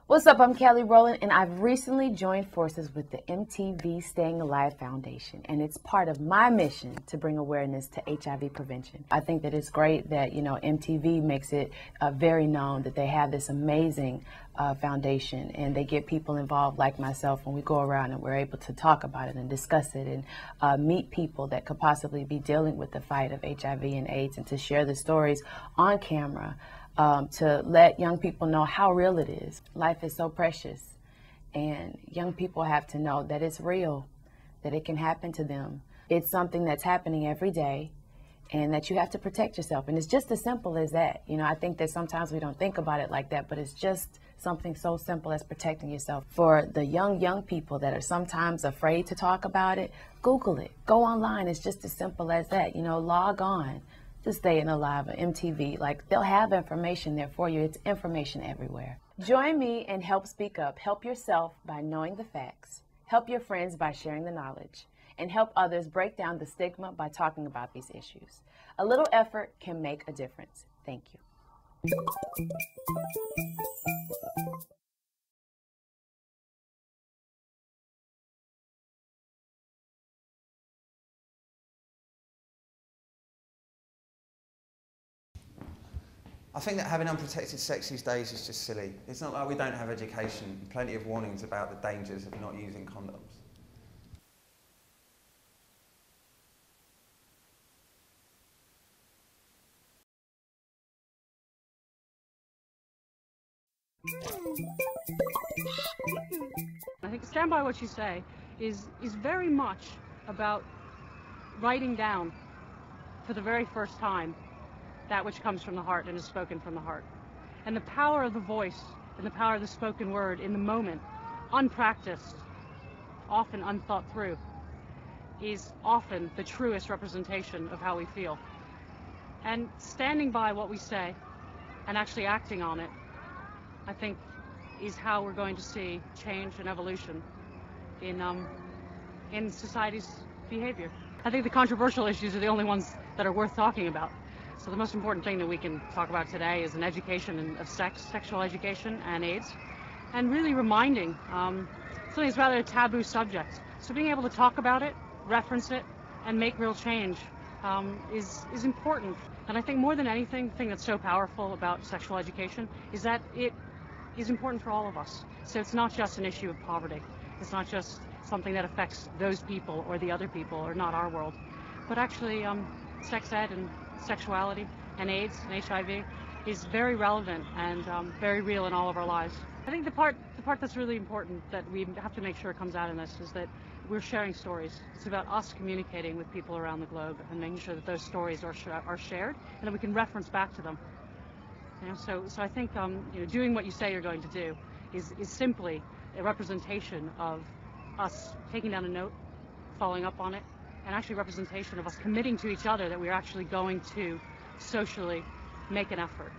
What's up? I'm Kelly Rowland, and I've recently joined forces with the MTV Staying Alive Foundation, and it's part of my mission to bring awareness to HIV prevention. I think that it's great that, MTV makes it very known that they have this amazing foundation, and they get people involved like myself when we go around and we're able to talk about it and discuss it and meet people that could possibly be dealing with the fight of HIV and AIDS, and to share the stories on camera. To let young people know how real it is. Life is so precious, and young people have to know that it's real, that it can happen to them. It's something that's happening every day, and that you have to protect yourself. And it's just as simple as that. I think that sometimes we don't think about it like that, but it's just something so simple as protecting yourself. For the young people that are sometimes afraid to talk about it, Google it. Go online. It's just as simple as that. Log on. To Staying Alive or MTV, they'll have information there for you. It's information everywhere. Join me and help speak up. Help yourself by knowing the facts. Help your friends by sharing the knowledge. And help others break down the stigma by talking about these issues. A little effort can make a difference. Thank you. I think that having unprotected sex these days is just silly. It's not like we don't have education, plenty of warnings about the dangers of not using condoms. I think Stand By What You Say is very much about writing down for the very first time that which comes from the heart and is spoken from the heart. And the power of the voice and the power of the spoken word in the moment, unpracticed, often unthought through, is often the truest representation of how we feel. And standing by what we say and actually acting on it, I think, is how we're going to see change and evolution in society's behavior. I think the controversial issues are the only ones that are worth talking about. So the most important thing that we can talk about today is an education of sexual education and AIDS, and really reminding something that's rather a taboo subject. So being able to talk about it, reference it, and make real change is important. And I think more than anything, the thing that's so powerful about sexual education is that it is important for all of us. So it's not just an issue of poverty. It's not just something that affects those people or the other people or not our world, but actually sex ed and sexuality and AIDS and HIV is very relevant and very real in all of our lives. I think the part that's really important that we have to make sure comes out in this is that we're sharing stories. It's about us communicating with people around the globe and making sure that those stories are shared and that we can reference back to them. So I think doing what you say you're going to do is simply a representation of us taking down a note, following up on it, and actually representation of us committing to each other that we're actually going to socially make an effort.